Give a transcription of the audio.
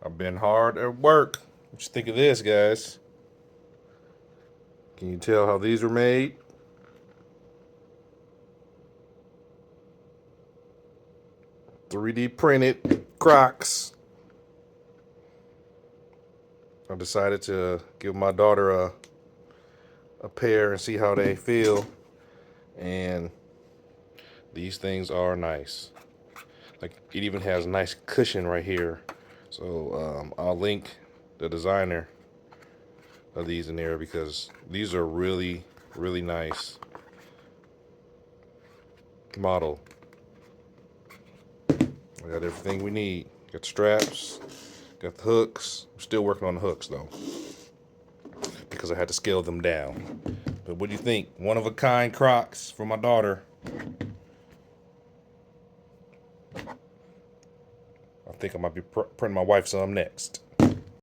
I've been hard at work. What you think of this, guys? Can you tell how these were made? $3D printed Crocs. I decided to give my daughter a pair and see how they feel. And these things are nice. Like, it even has a nice cushion right here. So I'll link the designer of these in there because these are really, really nice model. We got everything we need. Got the straps, got the hooks. I'm still working on the hooks though because I had to scale them down. But what do you think? One of a kind Crocs for my daughter. I think I might be printing my wife some next.